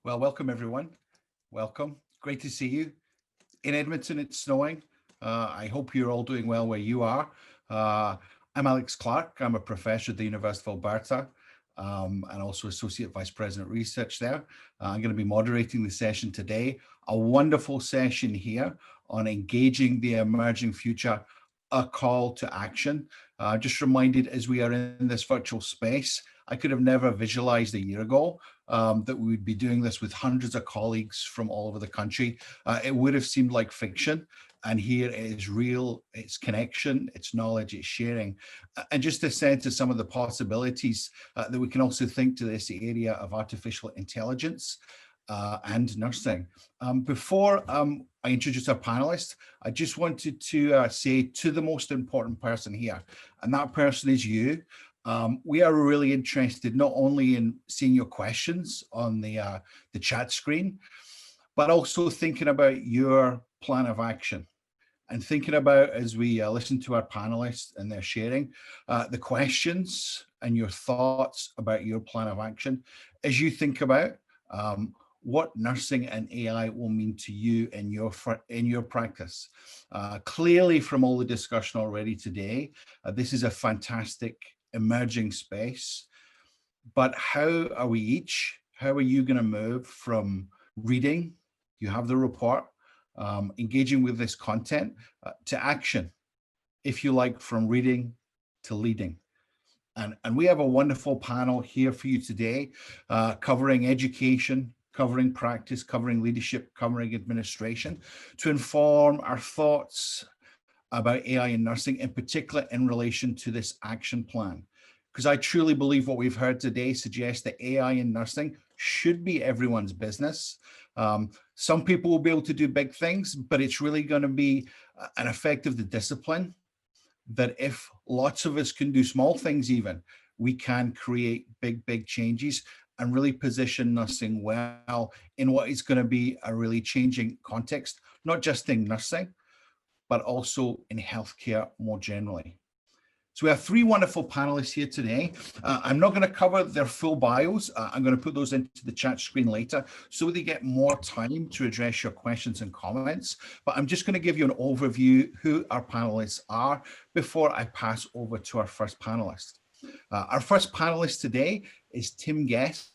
Well, welcome everyone. Welcome. Great to see you. In Edmonton, it's snowing. I hope you're all doing well where you are. Uh, I'm Alex Clark. I'm a professor at the University of Alberta and also Associate Vice President of Research there. I'm going to be moderating the session today. A wonderful session here on engaging the emerging future, a call to action. Just reminded as we are in this virtual space, I could have never visualized a year ago that we would be doing this with hundreds of colleagues from all over the country. It would have seemed like fiction. And here it is real, it's connection, it's knowledge, it's sharing. And just a sense of some of the possibilities that we can also think to this area of artificial intelligence and nursing. Before I introduce our panelists, I just wanted to say to the most important person here, and that person is you. We are really interested not only in seeing your questions on the chat screen, but also thinking about your plan of action and thinking about, as we listen to our panelists and they're sharing, the questions and your thoughts about your plan of action as you think about what nursing and AI will mean to you in your practice. Clearly, from all the discussion already today, this is a fantastic emerging space. But how are we each? How are you going to move from reading? You have the report, engaging with this content to action, if you like, from reading to leading. And we have a wonderful panel here for you today, covering education, covering practice, covering leadership, covering administration, to inform our thoughts about AI in nursing, in particular in relation to this action plan. Because I truly believe what we've heard today suggests that AI in nursing should be everyone's business. Some people will be able to do big things, but it's really going to be an effect of the discipline that if lots of us can do small things even, we can create big changes and really position nursing well in what is going to be a really changing context, not just in nursing, but also in healthcare more generally. So we have three wonderful panelists here today. I'm not going to cover their full bios. I'm going to put those into the chat screen later so they get more time to address your questions and comments. But I'm just going to give you an overview who our panelists are before I pass over to our first panelist. Our first panelist today is Tim Guest,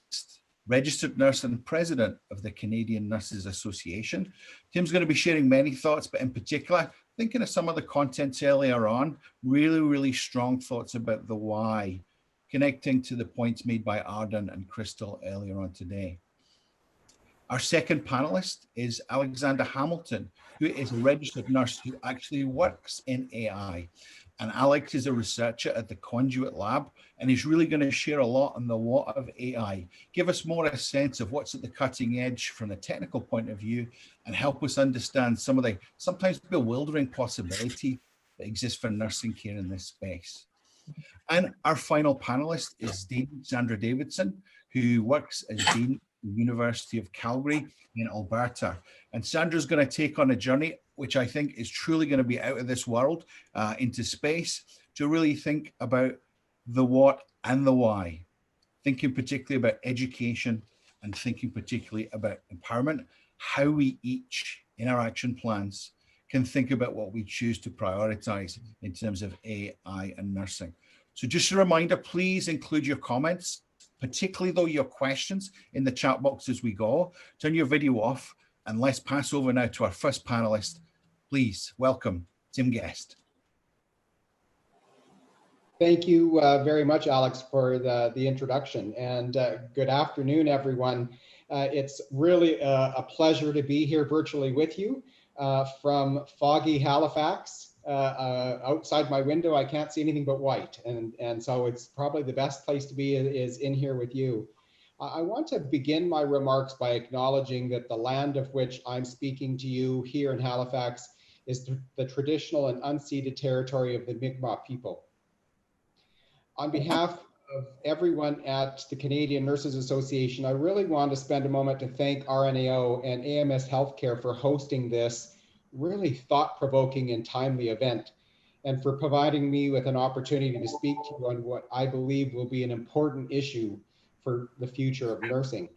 registered nurse and president of the Canadian Nurses Association. Tim's going to be sharing many thoughts, but in particular, thinking of some of the contents earlier on, really strong thoughts about the why, connecting to the points made by Arden and Crystal earlier on today. Our second panelist is Alexander Hamilton, who is a registered nurse who actually works in AI. And Alex is a researcher at the Conduit Lab, and he's really going to share a lot on the what of AI, give us more a sense of what's at the cutting edge from the technical point of view, and help us understand some of the sometimes bewildering possibility that exists for nursing care in this space. And our final panelist is Sandra Davidson, who works as Dean at the University of Calgary in Alberta. And Sandra's going to take on a journey which I think is truly going to be out of this world into space to really think about the what and the why, thinking particularly about education and thinking particularly about empowerment, how we each in our action plans can think about what we choose to prioritize in terms of AI and nursing. So just a reminder, please include your comments, particularly though your questions in the chat box as we go. Turn your video off and let's pass over now to our first panelist. Please welcome Tim Guest. Thank you very much, Alex, for the introduction, and good afternoon, everyone. It's really a pleasure to be here virtually with you from foggy Halifax. Outside my window, I can't see anything but white, and so it's probably the best place to be is in here with you. I want to begin my remarks by acknowledging that the land of which I'm speaking to you here in Halifax is the traditional and unceded territory of the Mi'kmaq people. On behalf of everyone at the Canadian Nurses Association, I really want to spend a moment to thank RNAO and AMS Healthcare for hosting this really thought-provoking and timely event, and for providing me with an opportunity to speak to you on what I believe will be an important issue for the future of nursing.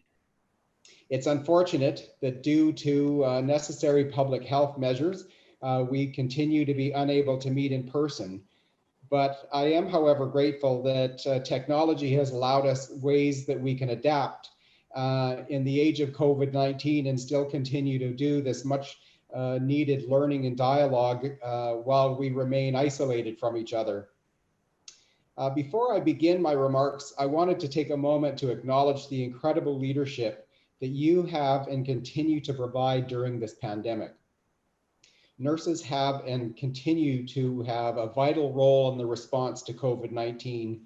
It's unfortunate that due to necessary public health measures, we continue to be unable to meet in person. But I am, however, grateful that technology has allowed us ways that we can adapt in the age of COVID-19 and still continue to do this much needed learning and dialogue while we remain isolated from each other. Before I begin my remarks, I wanted to take a moment to acknowledge the incredible leadership that you have and continue to provide during this pandemic. Nurses have and continue to have a vital role in the response to COVID-19,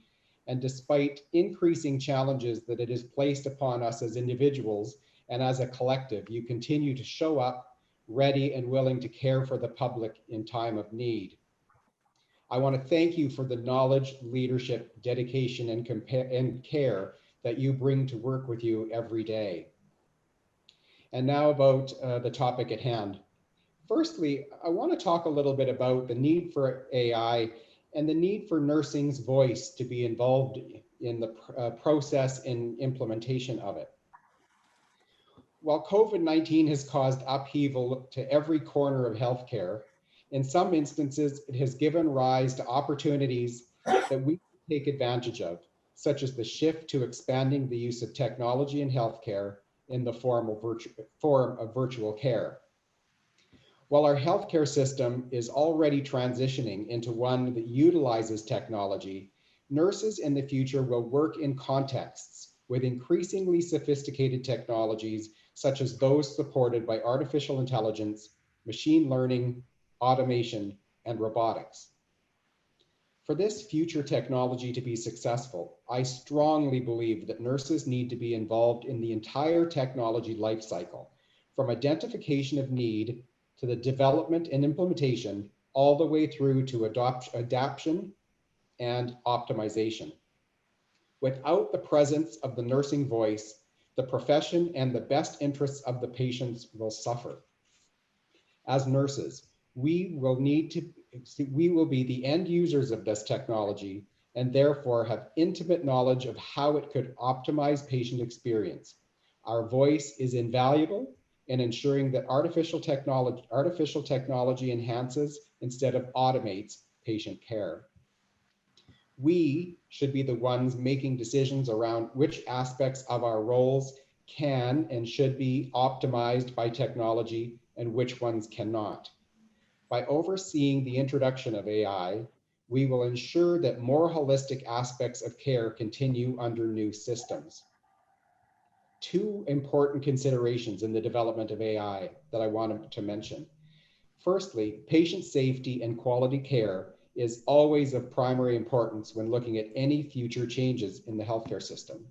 and despite increasing challenges that it has placed upon us as individuals and as a collective, you continue to show up ready and willing to care for the public in time of need. I want to thank you for the knowledge, leadership, dedication, and care that you bring to work with you every day. And now about the topic at hand. Firstly, I want to talk a little bit about the need for AI and the need for nursing's voice to be involved in the process and implementation of it. While COVID-19 has caused upheaval to every corner of healthcare, in some instances, it has given rise to opportunities that we take advantage of, such as the shift to expanding the use of technology in healthcare in the form of virtual care. While our healthcare system is already transitioning into one that utilizes technology, nurses in the future will work in contexts with increasingly sophisticated technologies, such as those supported by artificial intelligence, machine learning, automation, and robotics. For this future technology to be successful, I strongly believe that nurses need to be involved in the entire technology lifecycle, from identification of need to the development and implementation, all the way through to adaptation and optimization. Without the presence of the nursing voice, the profession and the best interests of the patients will suffer. As nurses, we will be the end users of this technology and therefore have intimate knowledge of how it could optimize patient experience. Our voice is invaluable in ensuring that artificial technology enhances instead of automates patient care. We should be the ones making decisions around which aspects of our roles can and should be optimized by technology and which ones cannot. By overseeing the introduction of AI, we will ensure that more holistic aspects of care continue under new systems. Two important considerations in the development of AI that I wanted to mention. Firstly, patient safety and quality care is always of primary importance when looking at any future changes in the healthcare system.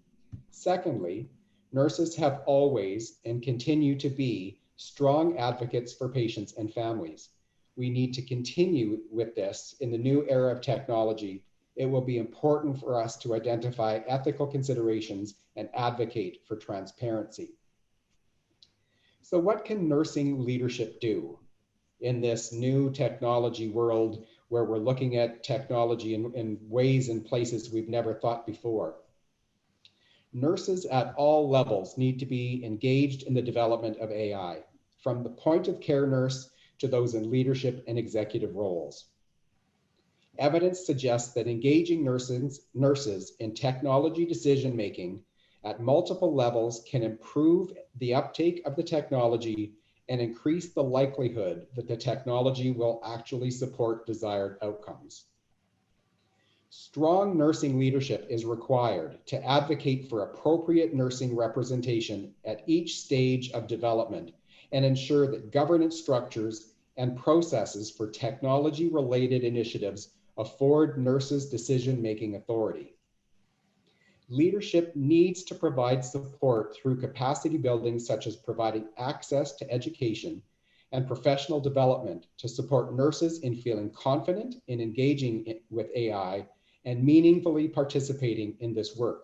Secondly, nurses have always and continue to be strong advocates for patients and families. We need to continue with this in the new era of technology. It will be important for us to identify ethical considerations and advocate for transparency. So what can nursing leadership do in this new technology world where we're looking at technology in ways and places we've never thought before? Nurses at all levels need to be engaged in the development of AI, from the point of care nurse to those in leadership and executive roles. Evidence suggests that engaging nurses in technology decision-making at multiple levels can improve the uptake of the technology and increase the likelihood that the technology will actually support desired outcomes. Strong nursing leadership is required to advocate for appropriate nursing representation at each stage of development and ensure that governance structures and processes for technology-related initiatives afford nurses decision-making authority. Leadership needs to provide support through capacity building, such as providing access to education and professional development to support nurses in feeling confident in engaging with AI and meaningfully participating in this work.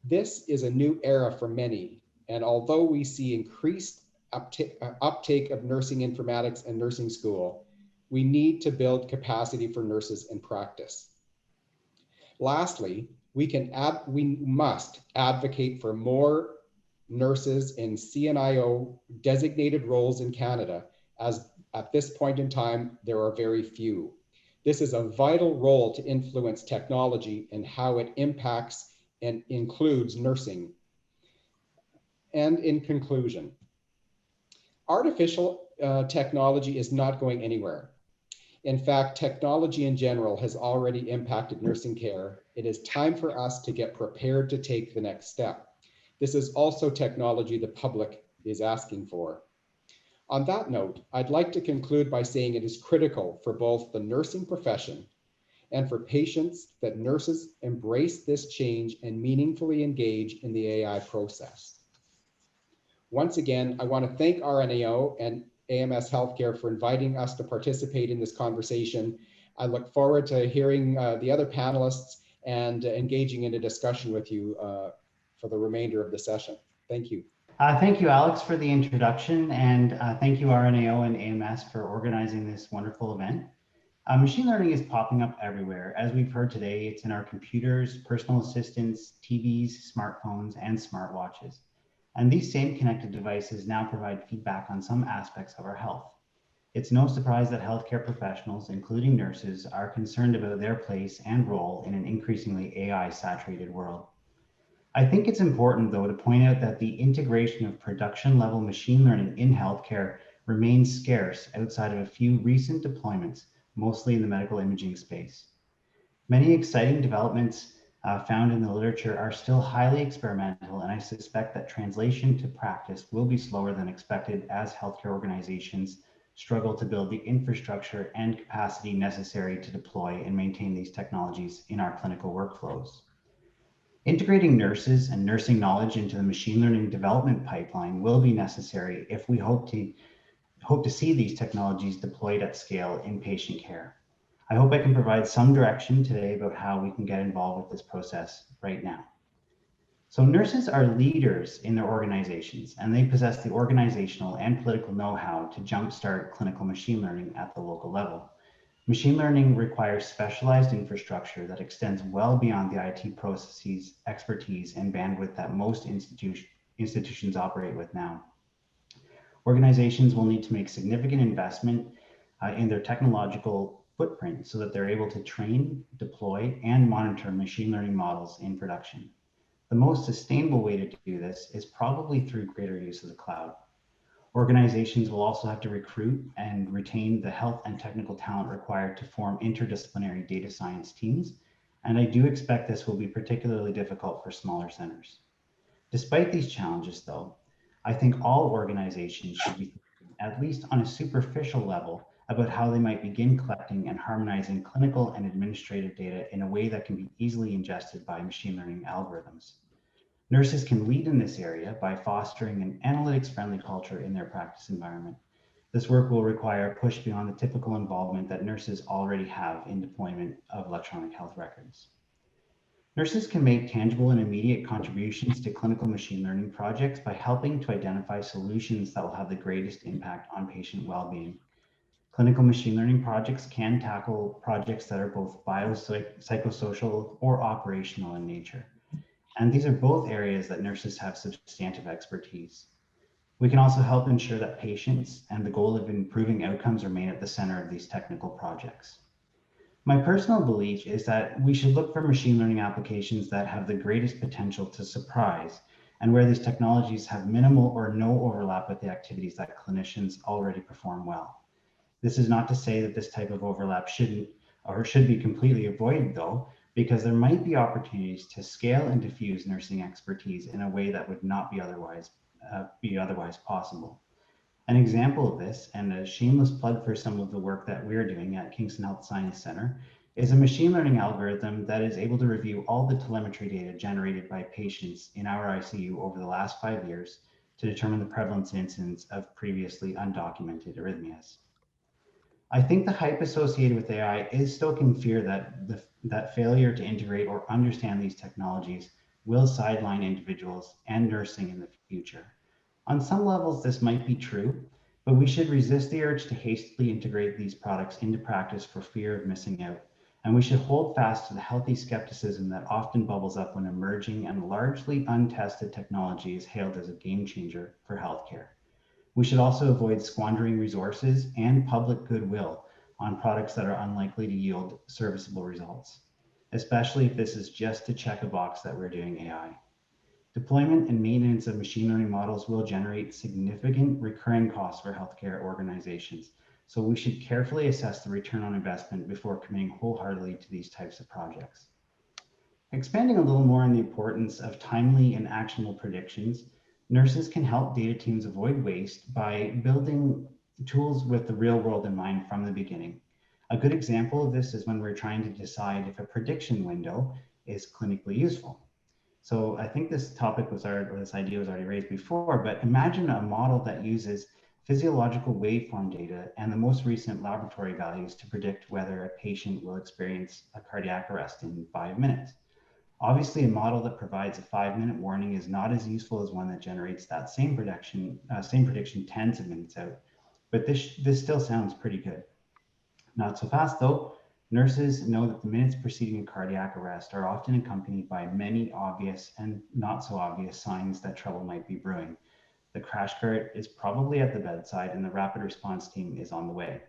This is a new era for many, and although we see increased uptake of nursing informatics and nursing school, we need to build capacity for nurses in practice. Lastly, we must advocate for more nurses in CNIO designated roles in Canada, as at this point in time, there are very few. This is a vital role to influence technology and how it impacts and includes nursing. And in conclusion, artificial technology is not going anywhere. In fact, technology in general has already impacted nursing care. It is time for us to get prepared to take the next step. This is also technology the public is asking for. On that note, I'd like to conclude by saying it is critical for both the nursing profession and for patients that nurses embrace this change and meaningfully engage in the AI process. Once again, I want to thank RNAO and AMS Healthcare for inviting us to participate in this conversation. I look forward to hearing the other panelists and engaging in a discussion with you for the remainder of the session. Thank you. Thank you, Alex, for the introduction, and thank you, RNAO and AMS, for organizing this wonderful event. Machine learning is popping up everywhere. As we've heard today, it's in our computers, personal assistants, TVs, smartphones, and smartwatches. And these same connected devices now provide feedback on some aspects of our health. It's no surprise that healthcare professionals, including nurses, are concerned about their place and role in an increasingly AI-saturated world. I think it's important, though, to point out that the integration of production-level machine learning in healthcare remains scarce outside of a few recent deployments, mostly in the medical imaging space. Many exciting developments found in the literature are still highly experimental, and I suspect that translation to practice will be slower than expected as healthcare organizations struggle to build the infrastructure and capacity necessary to deploy and maintain these technologies in our clinical workflows. Integrating nurses and nursing knowledge into the machine learning development pipeline will be necessary if we hope to see these technologies deployed at scale in patient care. I hope I can provide some direction today about how we can get involved with this process right now. So nurses are leaders in their organizations, and they possess the organizational and political know-how to jumpstart clinical machine learning at the local level. Machine learning requires specialized infrastructure that extends well beyond the IT processes, expertise, and bandwidth that most institutions operate with now. Organizations will need to make significant investment in their technological footprint so that they're able to train, deploy, and monitor machine learning models in production. The most sustainable way to do this is probably through greater use of the cloud. Organizations will also have to recruit and retain the health and technical talent required to form interdisciplinary data science teams, and I do expect this will be particularly difficult for smaller centers. Despite these challenges, though, I think all organizations should be thinking, at least on a superficial level, about how they might begin collecting and harmonizing clinical and administrative data in a way that can be easily ingested by machine learning algorithms. Nurses can lead in this area by fostering an analytics-friendly culture in their practice environment. This work will require a push beyond the typical involvement that nurses already have in deployment of electronic health records. Nurses can make tangible and immediate contributions to clinical machine learning projects by helping to identify solutions that will have the greatest impact on patient well-being. Clinical machine learning projects can tackle projects that are both biopsychosocial or operational in nature. And these are both areas that nurses have substantive expertise. We can also help ensure that patients and the goal of improving outcomes remain at the center of these technical projects. My personal belief is that we should look for machine learning applications that have the greatest potential to surprise and where these technologies have minimal or no overlap with the activities that clinicians already perform well. This is not to say that this type of overlap should be completely avoided, though, because there might be opportunities to scale and diffuse nursing expertise in a way that would not be otherwise possible. An example of this, and a shameless plug for some of the work that we're doing at Kingston Health Science Center, is a machine learning algorithm that is able to review all the telemetry data generated by patients in our ICU over the last 5 years to determine the prevalence and incidence of previously undocumented arrhythmias. I think the hype associated with AI is stoking fear that failure to integrate or understand these technologies will sideline individuals and nursing in the future. On some levels, this might be true, but we should resist the urge to hastily integrate these products into practice for fear of missing out, And we should hold fast to the healthy skepticism that often bubbles up when emerging and largely untested technology is hailed as a game changer for healthcare. We should also avoid squandering resources and public goodwill on products that are unlikely to yield serviceable results, especially if this is just to check a box that we're doing AI. Deployment and maintenance of machine learning models will generate significant recurring costs for healthcare organizations, so we should carefully assess the return on investment before committing wholeheartedly to these types of projects. Expanding a little more on the importance of timely and actionable predictions, nurses can help data teams avoid waste by building tools with the real world in mind from the beginning. A good example of this is when we're trying to decide if a prediction window is clinically useful. So I think this idea was already raised before, but imagine a model that uses physiological waveform data and the most recent laboratory values to predict whether a patient will experience a cardiac arrest in 5 minutes. Obviously, a model that provides a 5-minute warning is not as useful as one that generates that same prediction tens of minutes out, but this still sounds pretty good. Not so fast though. Nurses know that the minutes preceding a cardiac arrest are often accompanied by many obvious and not so obvious signs that trouble might be brewing. The crash cart is probably at the bedside and the rapid response team is on the way.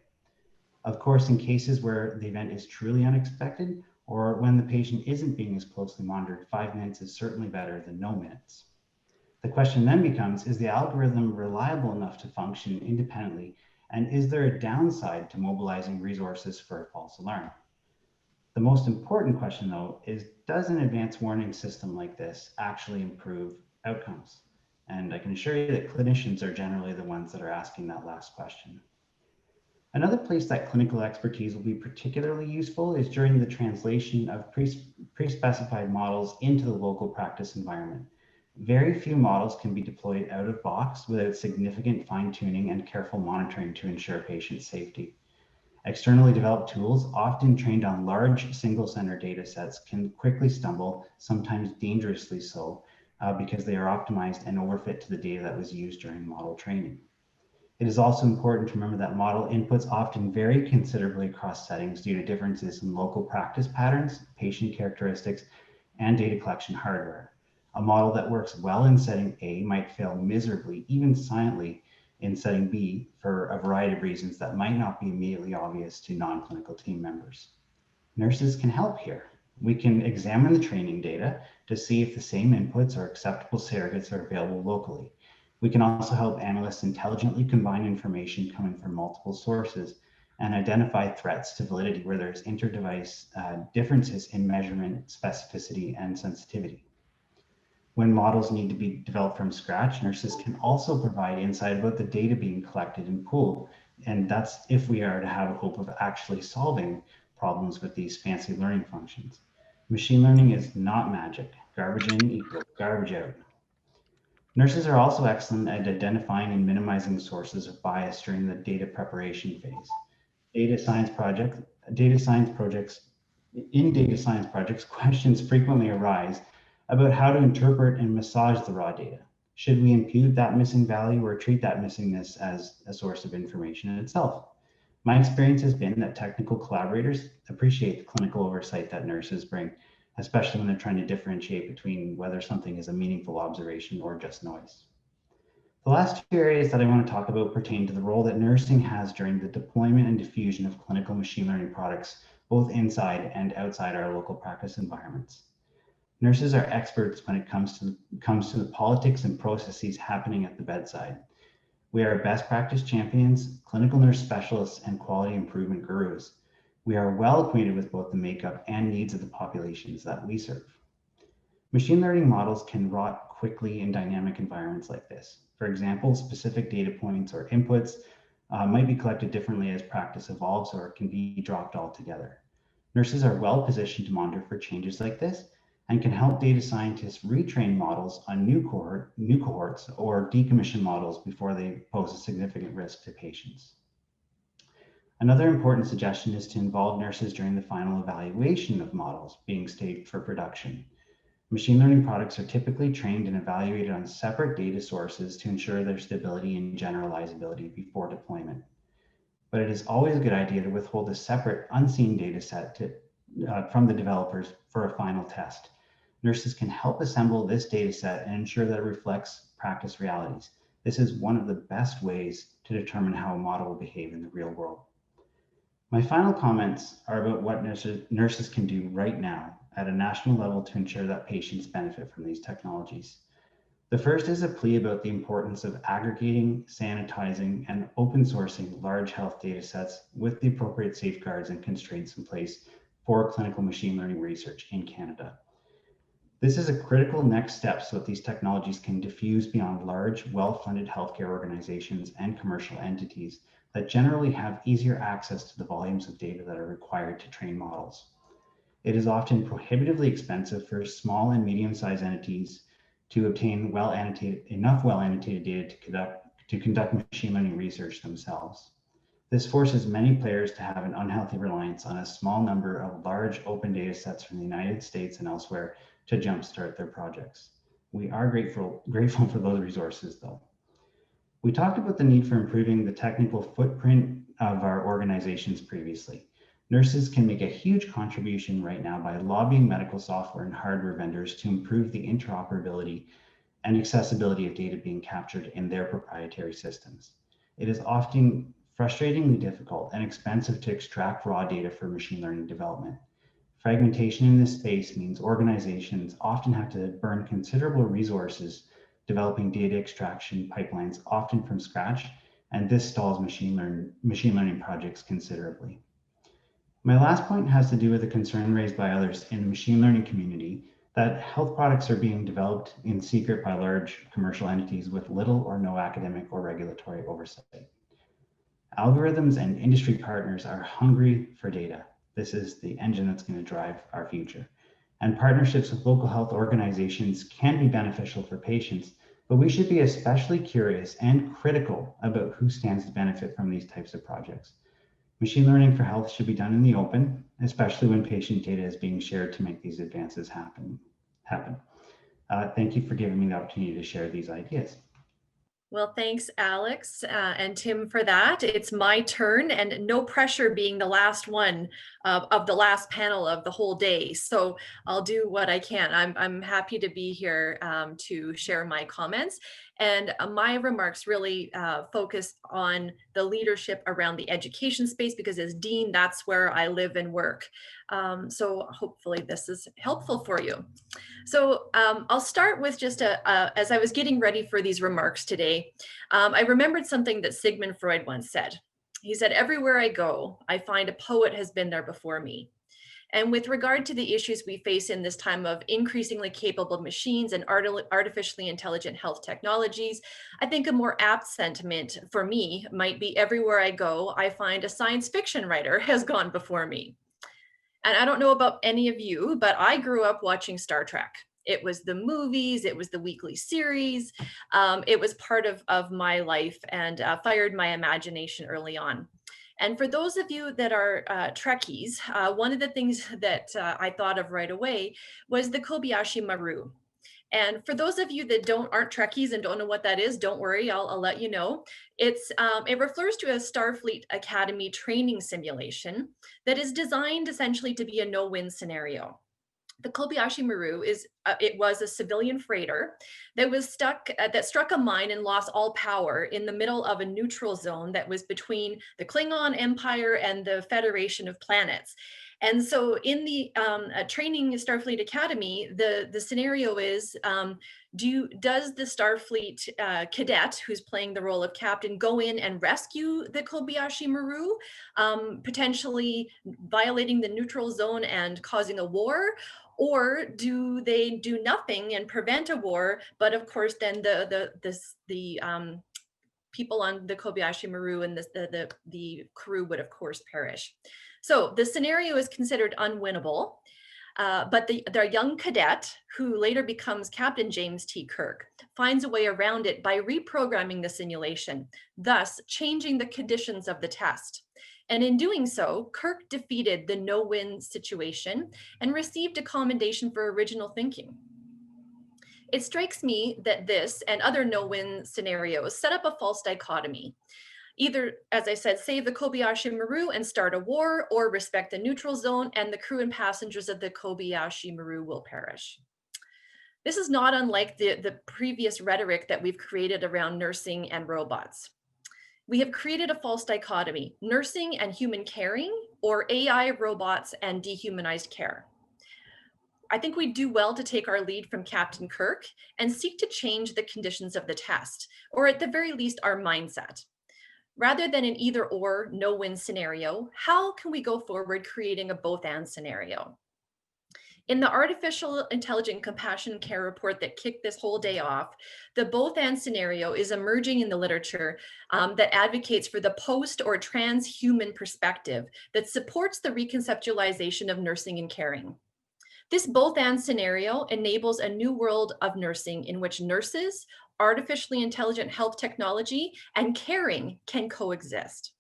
Of course, in cases where the event is truly unexpected or when the patient isn't being as closely monitored, 5 minutes is certainly better than no minutes. The question then becomes, is the algorithm reliable enough to function independently? And is there a downside to mobilizing resources for a false alarm? The most important question, though, is does an advanced warning system like this actually improve outcomes? And I can assure you that clinicians are generally the ones that are asking that last question. Another place that clinical expertise will be particularly useful is during the translation of pre-specified models into the local practice environment. Very few models can be deployed out of box without significant fine-tuning and careful monitoring to ensure patient safety. Externally developed tools, often trained on large single-center data sets, can quickly stumble, sometimes dangerously so, because they are optimized and overfit to the data that was used during model training. It is also important to remember that model inputs often vary considerably across settings due to differences in local practice patterns, patient characteristics, and data collection hardware. A model that works well in setting A might fail miserably, even silently, in setting B for a variety of reasons that might not be immediately obvious to non-clinical team members. Nurses can help here. We can examine the training data to see if the same inputs or acceptable surrogates are available locally. We can also help analysts intelligently combine information coming from multiple sources and identify threats to validity where there's inter-device differences in measurement, specificity, and sensitivity. When models need to be developed from scratch, nurses can also provide insight about the data being collected and pooled. And that's if we are to have a hope of actually solving problems with these fancy learning functions. Machine learning is not magic. Garbage in equals garbage out. Nurses are also excellent at identifying and minimizing sources of bias during the data preparation phase. In data science projects, questions frequently arise about how to interpret and massage the raw data. Should we impute that missing value or treat that missingness as a source of information in itself? My experience has been that technical collaborators appreciate the clinical oversight that nurses bring, especially when they're trying to differentiate between whether something is a meaningful observation or just noise. The last two areas that I want to talk about pertain to the role that nursing has during the deployment and diffusion of clinical machine learning products, both inside and outside our local practice environments. Nurses are experts when it comes to the politics and processes happening at the bedside. We are best practice champions, clinical nurse specialists, and quality improvement gurus. We are well acquainted with both the makeup and needs of the populations that we serve. Machine learning models can rot quickly in dynamic environments like this. For example, specific data points or inputs might be collected differently as practice evolves or can be dropped altogether. Nurses are well positioned to monitor for changes like this and can help data scientists retrain models on new cohorts or decommission models before they pose a significant risk to patients. Another important suggestion is to involve nurses during the final evaluation of models being staged for production. Machine learning products are typically trained and evaluated on separate data sources to ensure their stability and generalizability before deployment. But it is always a good idea to withhold a separate unseen data set from the developers for a final test. Nurses can help assemble this data set and ensure that it reflects practice realities. This is one of the best ways to determine how a model will behave in the real world. My final comments are about what nurses can do right now at a national level to ensure that patients benefit from these technologies. The first is a plea about the importance of aggregating, sanitizing, and open sourcing large health data sets with the appropriate safeguards and constraints in place for clinical machine learning research in Canada. This is a critical next step so that these technologies can diffuse beyond large, well-funded healthcare organizations and commercial entities that generally have easier access to the volumes of data that are required to train models. It is often prohibitively expensive for small and medium-sized entities to obtain enough well-annotated data to conduct machine learning research themselves. This forces many players to have an unhealthy reliance on a small number of large open data sets from the United States and elsewhere to jumpstart their projects. We are grateful for those resources though. We talked about the need for improving the technical footprint of our organizations previously. Nurses can make a huge contribution right now by lobbying medical software and hardware vendors to improve the interoperability and accessibility of data being captured in their proprietary systems. It is often frustratingly difficult and expensive to extract raw data for machine learning development. Fragmentation in this space means organizations often have to burn considerable resources developing data extraction pipelines, often from scratch, and this stalls machine learning projects considerably. My last point has to do with a concern raised by others in the machine learning community that health products are being developed in secret by large commercial entities with little or no academic or regulatory oversight. Algorithms and industry partners are hungry for data. This is the engine that's going to drive our future. And partnerships with local health organizations can be beneficial for patients, but we should be especially curious and critical about who stands to benefit from these types of projects. Machine learning for health should be done in the open, especially when patient data is being shared to make these advances happen. Thank you for giving me the opportunity to share these ideas. Well, thanks, Alex and Tim, for that. It's my turn, and no pressure being the last one of the last panel of the whole day. So I'll do what I can. I'm happy to be here to share my comments. And my remarks really focus on the leadership around the education space, because as Dean, that's where I live and work. So hopefully this is helpful for you. So I'll start with just as I was getting ready for these remarks today, I remembered something that Sigmund Freud once said. He said, "Everywhere I go, I find a poet has been there before me." And with regard to the issues we face in this time of increasingly capable machines and artificially intelligent health technologies, I think a more apt sentiment for me might be, everywhere I go, I find a science fiction writer has gone before me. And I don't know about any of you, but I grew up watching Star Trek. It was the movies, it was the weekly series. It was part of my life and fired my imagination early on. And for those of you that are Trekkies, one of the things that I thought of right away was the Kobayashi Maru. And for those of you that aren't Trekkies and don't know what that is, don't worry, I'll let you know. It refers to a Starfleet Academy training simulation that is designed essentially to be a no-win scenario. The Kobayashi Maru was a civilian freighter that struck a mine and lost all power in the middle of a neutral zone that was between the Klingon Empire and the Federation of Planets. And so in the training Starfleet Academy, the scenario is, does the Starfleet cadet who's playing the role of captain go in and rescue the Kobayashi Maru, potentially violating the neutral zone and causing a war? Or do they do nothing and prevent a war? But of course, then the people on the Kobayashi Maru and the crew would of course perish. So the scenario is considered unwinnable, but the young cadet, who later becomes Captain James T. Kirk, finds a way around it by reprogramming the simulation, thus changing the conditions of the test. And in doing so, Kirk defeated the no-win situation and received a commendation for original thinking. It strikes me that this and other no-win scenarios set up a false dichotomy. Either, as I said, save the Kobayashi Maru and start a war, or respect the neutral zone and the crew and passengers of the Kobayashi Maru will perish. This is not unlike the previous rhetoric that we've created around nursing and robots. We have created a false dichotomy: nursing and human caring, or AI, robots, and dehumanized care. I think we do well to take our lead from Captain Kirk and seek to change the conditions of the test, or at the very least, our mindset. Rather than an either or, no-win scenario, how can we go forward creating a both-and scenario? In the Artificial Intelligent Compassion Care report that kicked this whole day off, the both-and scenario is emerging in the literature that advocates for the post or transhuman perspective that supports the reconceptualization of nursing and caring. This both-and scenario enables a new world of nursing in which nurses, artificially intelligent health technology, and caring can coexist.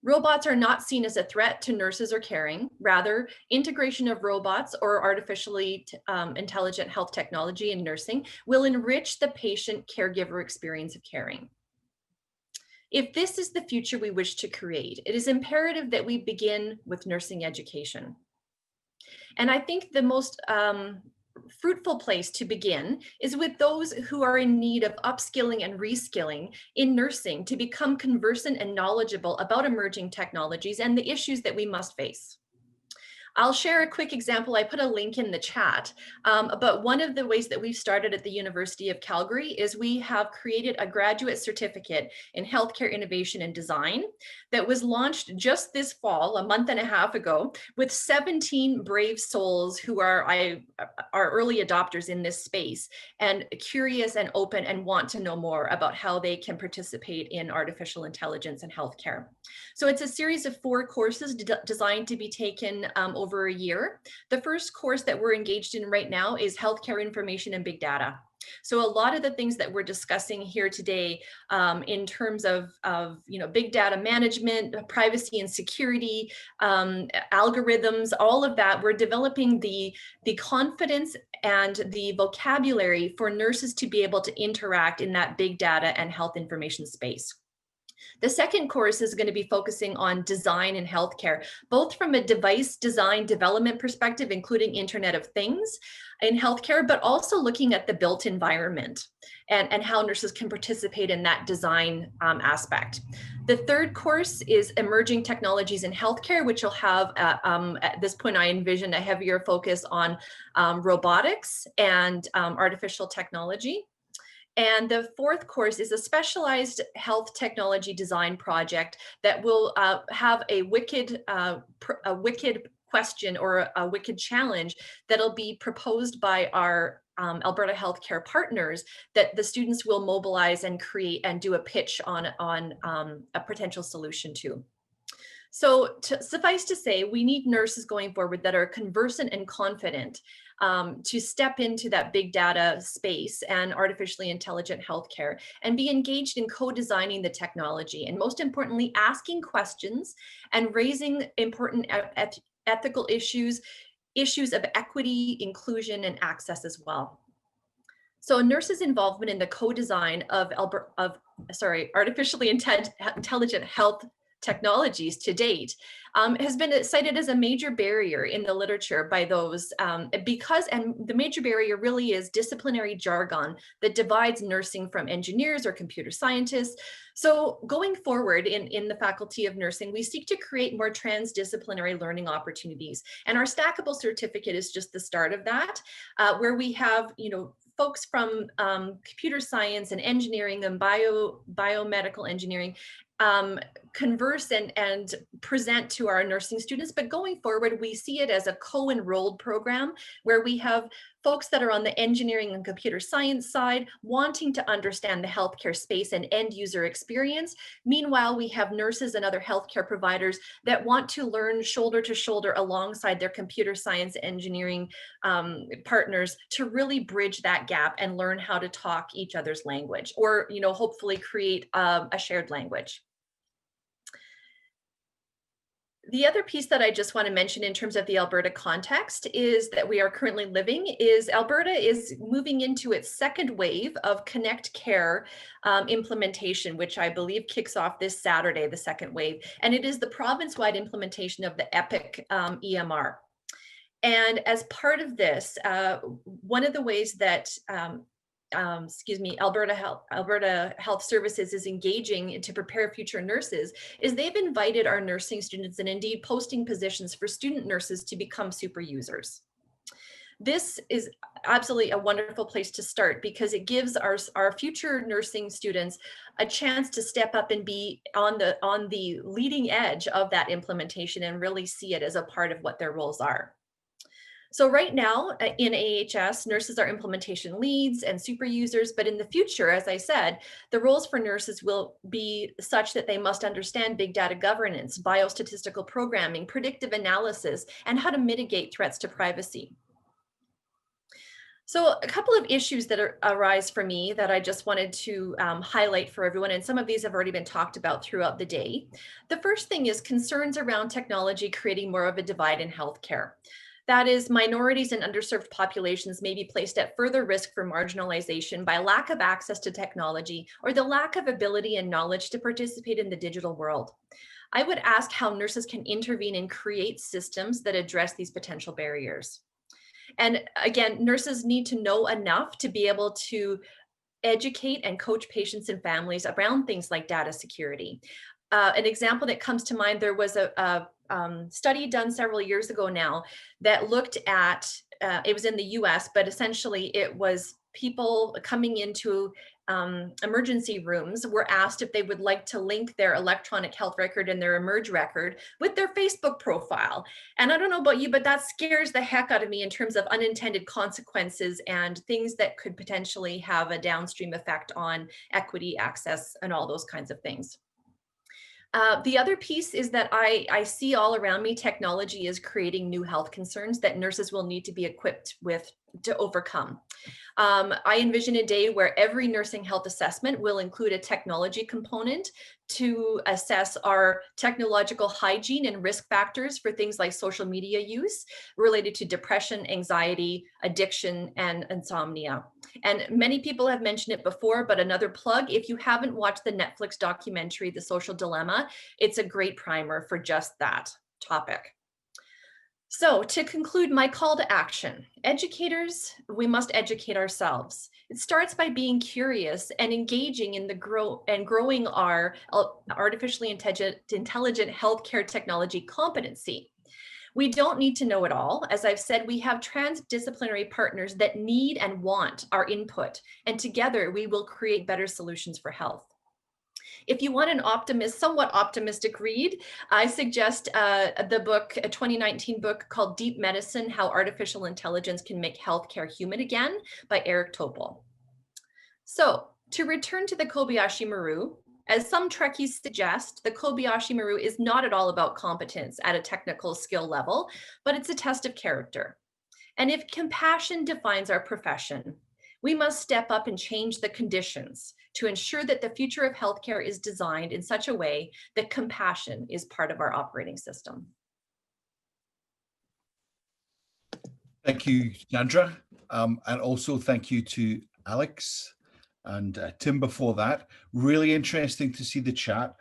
Robots are not seen as a threat to nurses or caring. Rather, integration of robots or artificially intelligent health technology in nursing will enrich the patient caregiver experience of caring. If this is the future we wish to create, it is imperative that we begin with nursing education. And I think the most fruitful place to begin is with those who are in need of upskilling and reskilling in nursing to become conversant and knowledgeable about emerging technologies and the issues that we must face. I'll share a quick example. I put a link in the chat, but one of the ways that we've started at the University of Calgary is we have created a graduate certificate in healthcare innovation and design that was launched just this fall, a month and a half ago, with 17 brave souls who are early adopters in this space and curious and open and want to know more about how they can participate in artificial intelligence and healthcare. So it's a series of 4 courses designed to be taken over a year. The first course that we're engaged in right now is healthcare information and big data. So a lot of the things that we're discussing here today in terms of big data management, privacy and security, algorithms, all of that, we're developing the confidence and the vocabulary for nurses to be able to interact in that big data and health information space. The second course is going to be focusing on design in healthcare, both from a device design development perspective, including Internet of Things in healthcare, but also looking at the built environment and how nurses can participate in that design aspect. The third course is emerging technologies in healthcare, which will have, at this point, I envision a heavier focus on robotics and artificial technology. And the fourth course is a specialized health technology design project that will have a wicked question or a wicked challenge that'll be proposed by our Alberta healthcare partners that the students will mobilize and create and do a pitch on a potential solution to. So suffice to say, we need nurses going forward that are conversant and confident to step into that big data space and artificially intelligent healthcare and be engaged in co-designing the technology, and most importantly, asking questions and raising important ethical issues of equity, inclusion, and access as well. So nurses' involvement in the co-design of artificially intelligent health technologies to date has been cited as a major barrier in the literature by those because the major barrier really is disciplinary jargon that divides nursing from engineers or computer scientists. So going forward in the Faculty of Nursing, we seek to create more transdisciplinary learning opportunities. And our stackable certificate is just the start of that, where we have, folks from computer science and engineering and biomedical engineering converse and present to our nursing students. But going forward, we see it as a co-enrolled program where we have folks that are on the engineering and computer science side wanting to understand the healthcare space and end user experience. Meanwhile, we have nurses and other healthcare providers that want to learn shoulder to shoulder alongside their computer science engineering partners to really bridge that gap and learn how to talk each other's language, or hopefully create a shared language. The other piece that I just want to mention in terms of the Alberta context is that we are currently living is Alberta is moving into its second wave of Connect Care implementation, which I believe kicks off this Saturday, the second wave. And it is the province-wide implementation of the EPIC EMR. And as part of this, one of the ways that Alberta Health Services is engaging to prepare future nurses is they've invited our nursing students and indeed posting positions for student nurses to become super users. This is absolutely a wonderful place to start because it gives our future nursing students a chance to step up and be on the leading edge of that implementation and really see it as a part of what their roles are. So right now in AHS, nurses are implementation leads and super users, but in the future, as I said, the roles for nurses will be such that they must understand big data governance, biostatistical programming, predictive analysis, and how to mitigate threats to privacy. So a couple of issues that arise for me that I just wanted to highlight for everyone, and some of these have already been talked about throughout the day. The first thing is concerns around technology creating more of a divide in healthcare. That is, minorities and underserved populations may be placed at further risk for marginalization by lack of access to technology or the lack of ability and knowledge to participate in the digital world. I would ask how nurses can intervene and create systems that address these potential barriers. And again, nurses need to know enough to be able to educate and coach patients and families around things like data security. An example that comes to mind, there was a study done several years ago now that looked at, it was in the US, but essentially it was people coming into emergency rooms were asked if they would like to link their electronic health record and their emerge record with their Facebook profile. And I don't know about you, but that scares the heck out of me in terms of unintended consequences and things that could potentially have a downstream effect on equity, access, and all those kinds of things. The other piece is that I see all around me technology is creating new health concerns that nurses will need to be equipped with to overcome. I envision a day where every nursing health assessment will include a technology component to assess our technological hygiene and risk factors for things like social media use related to depression, anxiety, addiction, and insomnia. And many people have mentioned it before, but another plug, if you haven't watched the Netflix documentary, The Social Dilemma, it's a great primer for just that topic. So to conclude my call to action, educators, we must educate ourselves. It starts by being curious and engaging in growing our artificially intelligent healthcare technology competency. We don't need to know it all. As I've said, we have transdisciplinary partners that need and want our input, and together we will create better solutions for health. If you want an somewhat optimistic read, I suggest the book, a 2019 book called Deep Medicine: How Artificial Intelligence Can Make Healthcare Human Again by Eric Topol. So to return to the Kobayashi Maru, as some Trekkies suggest, the Kobayashi Maru is not at all about competence at a technical skill level, but it's a test of character. And if compassion defines our profession, we must step up and change the conditions to ensure that the future of healthcare is designed in such a way that compassion is part of our operating system. Thank you, Sandra. And also thank you to Alex and Tim before that. Really interesting to see the chat.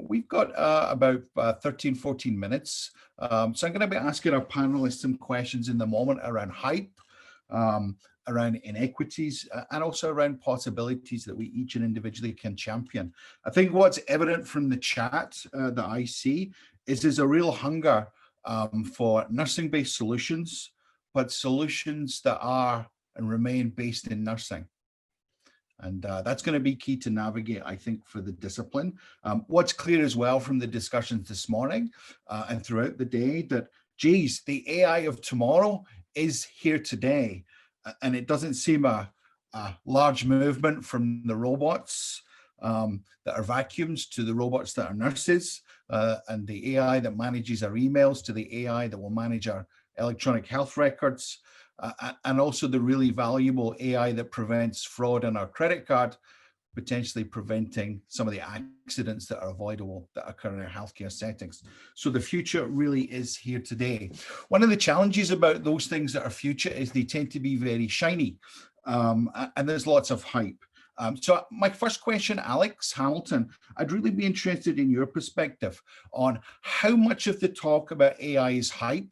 We've got about 13, 14 minutes. So I'm going to be asking our panelists some questions in the moment around hype, around inequities, and also around possibilities that we each and individually can champion. I think what's evident from the chat that I see is there's a real hunger for nursing-based solutions, but solutions that are and remain based in nursing. And that's going to be key to navigate, I think, for the discipline. What's clear as well from the discussions this morning and throughout the day that, geez, the AI of tomorrow is here today. And it doesn't seem a large movement from the robots that are vacuums to the robots that are nurses, and the AI that manages our emails to the AI that will manage our electronic health records, and also the really valuable AI that prevents fraud on our credit card. potentially preventing some of the accidents that are avoidable that occur in our healthcare settings. So the future really is here today. One of the challenges about those things that are future is they tend to be very shiny, and there's lots of hype. So my first question, Alex Hamilton, I'd really be interested in your perspective on how much of the talk about AI is hype.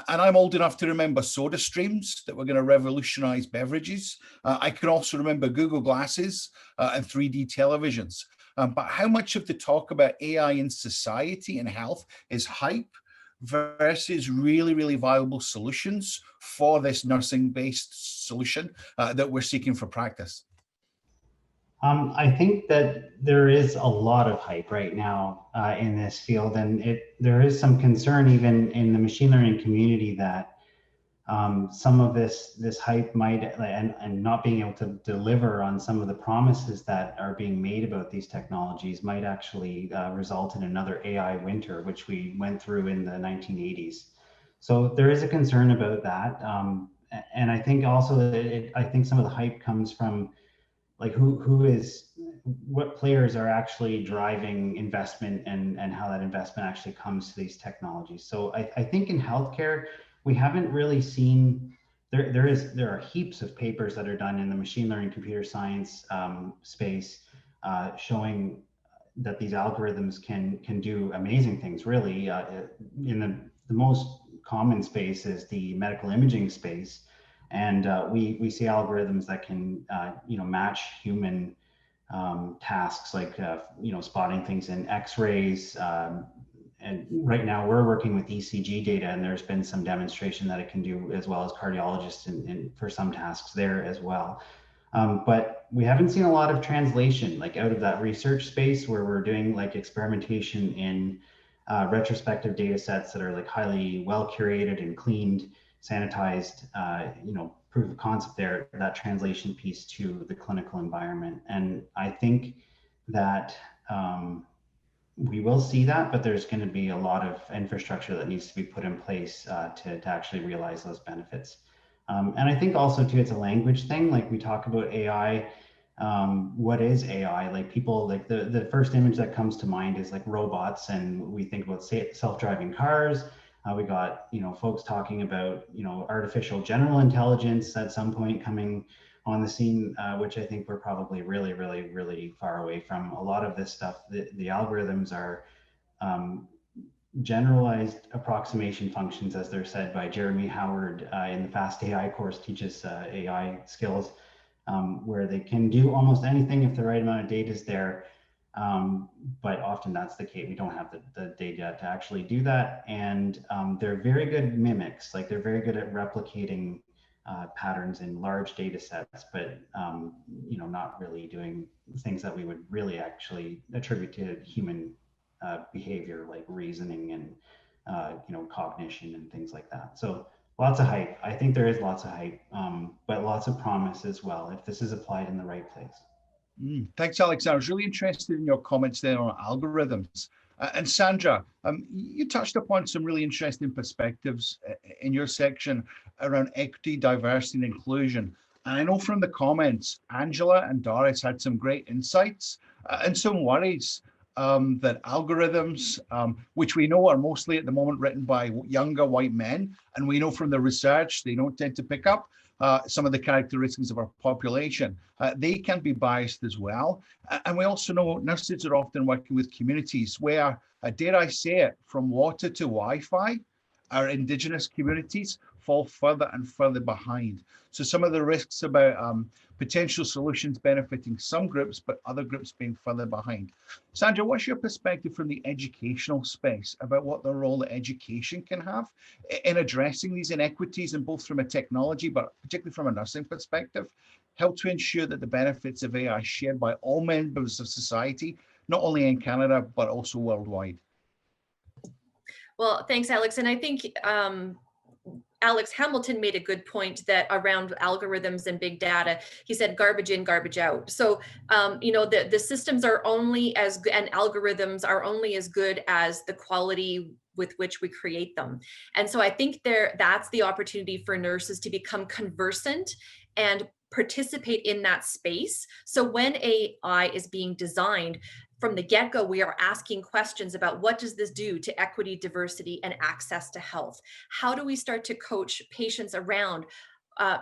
And I'm old enough to remember soda streams that were going to revolutionize beverages. I can also remember Google Glasses and 3D televisions. But how much of the talk about AI in society and health is hype versus really, really viable solutions for this nursing-based solution that we're seeking for practice? I think that there is a lot of hype right now in this field, and there is some concern even in the machine learning community that some of this hype might and not being able to deliver on some of the promises that are being made about these technologies might actually result in another AI winter, which we went through in the 1980s. So there is a concern about that, and I think also that I think some of the hype comes from like what players are actually driving investment and how that investment actually comes to these technologies. So I think in healthcare, we haven't really seen, there are heaps of papers that are done in the machine learning computer science space showing that these algorithms can do amazing things really. In the most common space is the medical imaging space. And we see algorithms that can, match human tasks like, spotting things in X-rays. And right now we're working with ECG data, and there's been some demonstration that it can do as well as cardiologists and for some tasks there as well. But we haven't seen a lot of translation like out of that research space where we're doing like experimentation in retrospective data sets that are like highly well curated and cleaned, sanitized, proof of concept there, that translation piece to the clinical environment. And I think that we will see that, but there's going to be a lot of infrastructure that needs to be put in place to actually realize those benefits. And I think also too, it's a language thing. Like we talk about AI, what is AI? Like people, like the first image that comes to mind is like robots, and we think about self-driving cars. We got, folks talking about, artificial general intelligence at some point coming on the scene, which I think we're probably really, really, really far away from. A lot of this stuff, the algorithms are generalized approximation functions, as they're said by Jeremy Howard in the Fast AI course, teaches AI skills, where they can do almost anything if the right amount of data is there. But often that's the case. We don't have the data to actually do that. And they're very good mimics, like they're very good at replicating patterns in large data sets, but not really doing things that we would really actually attribute to human behavior, like reasoning and cognition and things like that. So lots of hype. I think there is lots of hype, but lots of promise as well if this is applied in the right place. Thanks, Alex. I was really interested in your comments there on algorithms. And Sandra, you touched upon some really interesting perspectives in your section around equity, diversity, and inclusion. And I know from the comments, Angela and Doris had some great insights and some worries that algorithms, which we know are mostly at the moment written by younger white men, and we know from the research they don't tend to pick up some of the characteristics of our population. They can be biased as well. And we also know nurses are often working with communities where, dare I say it, from water to Wi-Fi, our Indigenous communities fall further and further behind. So some of the risks about potential solutions benefiting some groups, but other groups being further behind. Sandra, what's your perspective from the educational space about what the role that education can have in addressing these inequities, and both from a technology, but particularly from a nursing perspective, help to ensure that the benefits of AI are shared by all members of society, not only in Canada, but also worldwide? Well, thanks, Alex. And I think Alex Hamilton made a good point that around algorithms and big data. He said garbage in, garbage out. So, the systems are only as good, and algorithms are only as good as the quality with which we create them. And so I think that's the opportunity for nurses to become conversant and participate in that space. So when AI is being designed, from the get-go, we are asking questions about what does this do to equity, diversity, and access to health? How do we start to coach patients around,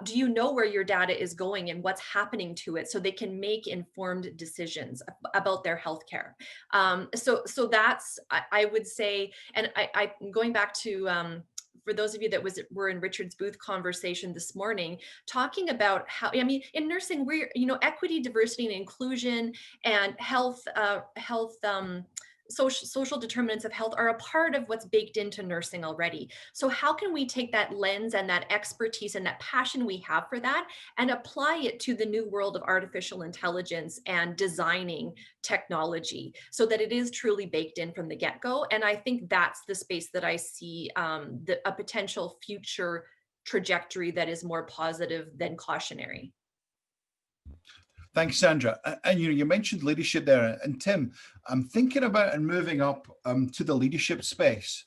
do you know where your data is going and what's happening to it, so they can make informed decisions about their healthcare? So that's, I would say, and I going back to, for those of you that were in Richard's booth conversation this morning, talking about how, I mean, in nursing, we're, equity, diversity, and inclusion, and health, social determinants of health are a part of what's baked into nursing already. So how can we take that lens and that expertise and that passion we have for that and apply it to the new world of artificial intelligence and designing technology so that it is truly baked in from the get-go? And I think that's the space that I see, a potential future trajectory that is more positive than cautionary. Thanks, Sandra. And you mentioned leadership there. And Tim, I'm thinking about and moving up to the leadership space,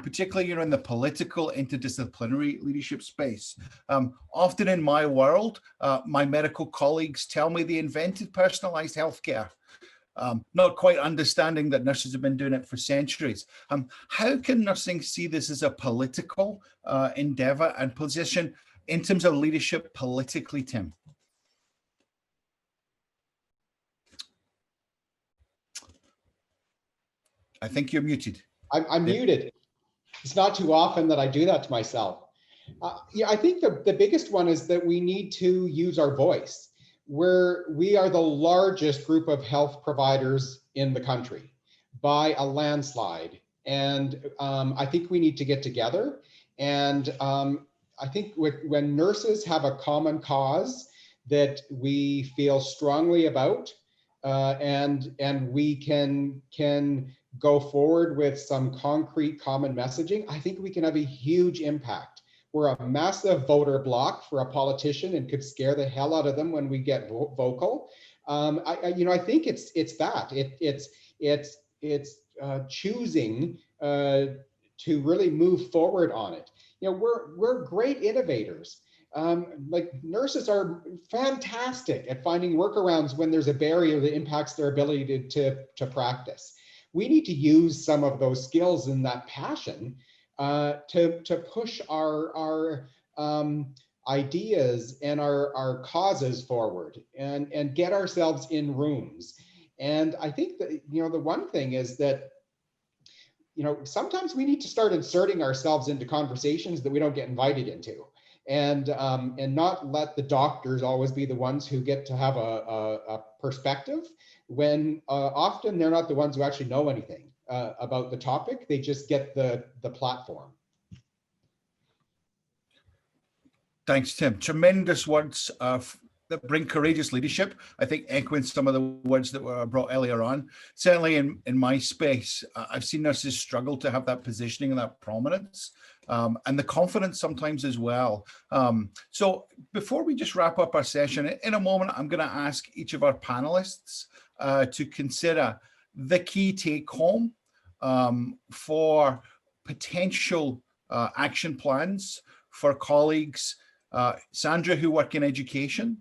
particularly in the political interdisciplinary leadership space. Often in my world, my medical colleagues tell me they invented personalized healthcare. Not quite understanding that nurses have been doing it for centuries. How can nursing see this as a political endeavor and position in terms of leadership politically, Tim? I think you're muted. I'm muted. It's not too often that I do that to myself. Yeah, I think the biggest one is that we need to use our voice. We are the largest group of health providers in the country by a landslide. And I think we need to get together. And I think when nurses have a common cause that we feel strongly about, and we can go forward with some concrete common messaging, I think we can have a huge impact. We're a massive voter block for a politician and could scare the hell out of them when we get vocal. I think it's that. It's choosing to really move forward on it. We're great innovators. Like nurses are fantastic at finding workarounds when there's a barrier that impacts their ability to practice. We need to use some of those skills and that passion to push our ideas and our causes forward and get ourselves in rooms. And I think that, the one thing is that, sometimes we need to start inserting ourselves into conversations that we don't get invited into. And not let the doctors always be the ones who get to have a perspective, when often they're not the ones who actually know anything about the topic. They just get the platform. Thanks, Tim. Tremendous words that bring courageous leadership. I think echoing some of the words that were brought earlier on. Certainly in my space, I've seen nurses struggle to have that positioning and that prominence. And the confidence sometimes as well. So before we just wrap up our session, in a moment, I'm going to ask each of our panelists to consider the key take home for potential action plans for colleagues, Sandra, who work in education,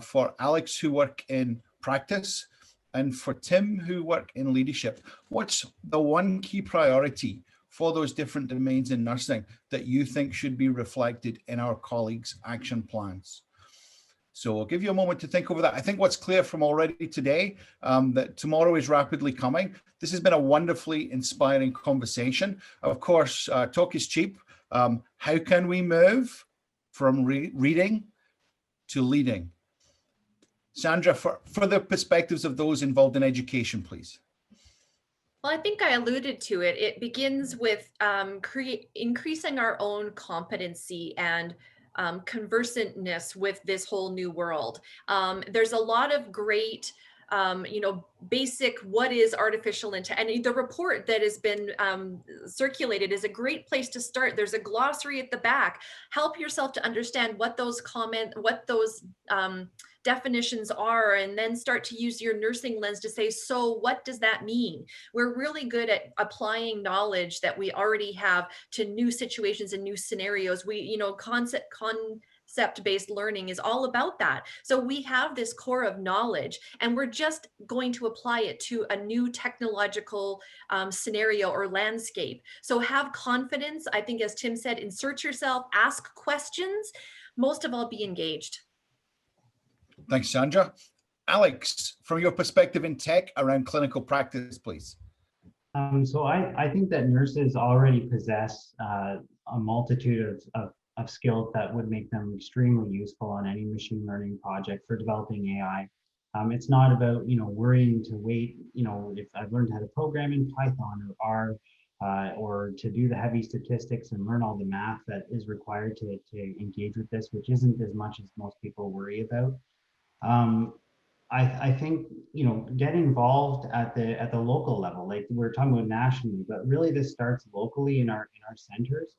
for Alex, who work in practice, and for Tim, who work in leadership. What's the one key priority for those different domains in nursing that you think should be reflected in our colleagues' action plans? So I'll give you a moment to think over that. I think what's clear from already today, that tomorrow is rapidly coming. This has been a wonderfully inspiring conversation. Of course, talk is cheap. How can we move from reading to leading? Sandra, for the perspectives of those involved in education, please. Well, I think I alluded to it. It begins with increasing our own competency and conversantness with this whole new world. There's a lot of great, basic what is artificial intelligence, and the report that has been circulated is a great place to start. There's a glossary at the back. Help yourself to understand what those definitions are, and then start to use your nursing lens to say, so what does that mean? We're really good at applying knowledge that we already have to new situations and new scenarios. We, concept-based learning is all about that. So we have this core of knowledge, and we're just going to apply it to a new technological scenario or landscape. So have confidence. I think, as Tim said, insert yourself, ask questions, most of all, be engaged. Thanks, Sandra. Alex, from your perspective in tech around clinical practice, please. So I think that nurses already possess a multitude of skills that would make them extremely useful on any machine learning project for developing AI. It's not about, worrying to wait, if I've learned how to program in Python or R, or to do the heavy statistics and learn all the math that is required to engage with this, which isn't as much as most people worry about. I think, get involved at the local level. Like we're talking about nationally, but really this starts locally in our centers.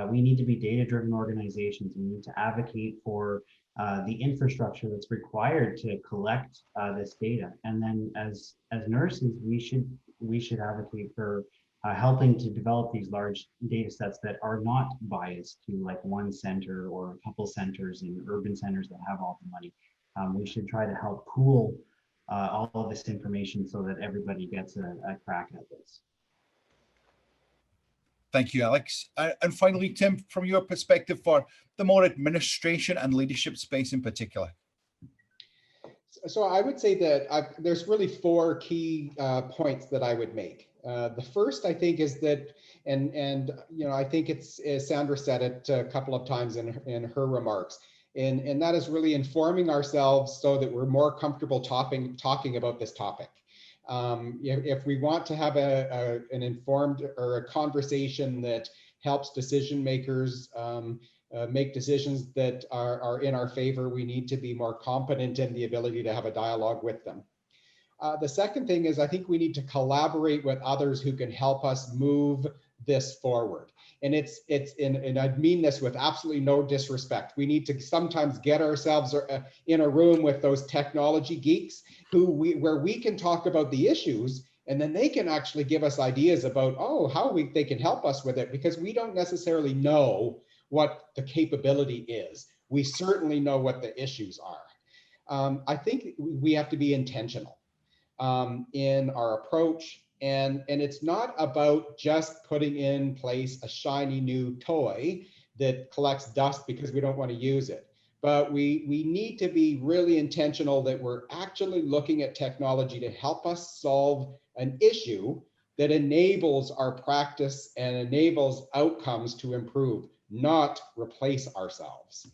We need to be data-driven organizations. We need to advocate for the infrastructure that's required to collect this data. And then as nurses, we should advocate for helping to develop these large data sets that are not biased to like one center or a couple centers in urban centers that have all the money. We should try to help pool all of this information so that everybody gets a crack at this. Thank you, Alex. And finally, Tim, from your perspective for the more administration and leadership space in particular. So I would say that there's really four key points that I would make. The first, I think, is that, and I think it's, as Sandra said it a couple of times in her remarks, and that is really informing ourselves so that we're more comfortable talking about this topic. If we want to have an informed or a conversation that helps decision makers make decisions that are in our favor, we need to be more competent in the ability to have a dialogue with them. The second thing is I think we need to collaborate with others who can help us move this forward. And and I mean this with absolutely no disrespect. We need to sometimes get ourselves in a room with those technology geeks where we can talk about the issues, and then they can actually give us ideas about, how they can help us with it, because we don't necessarily know what the capability is. We certainly know what the issues are. I think we have to be intentional in our approach. And it's not about just putting in place a shiny new toy that collects dust because we don't want to use it. But we need to be really intentional that we're actually looking at technology to help us solve an issue that enables our practice and enables outcomes to improve, not replace ourselves.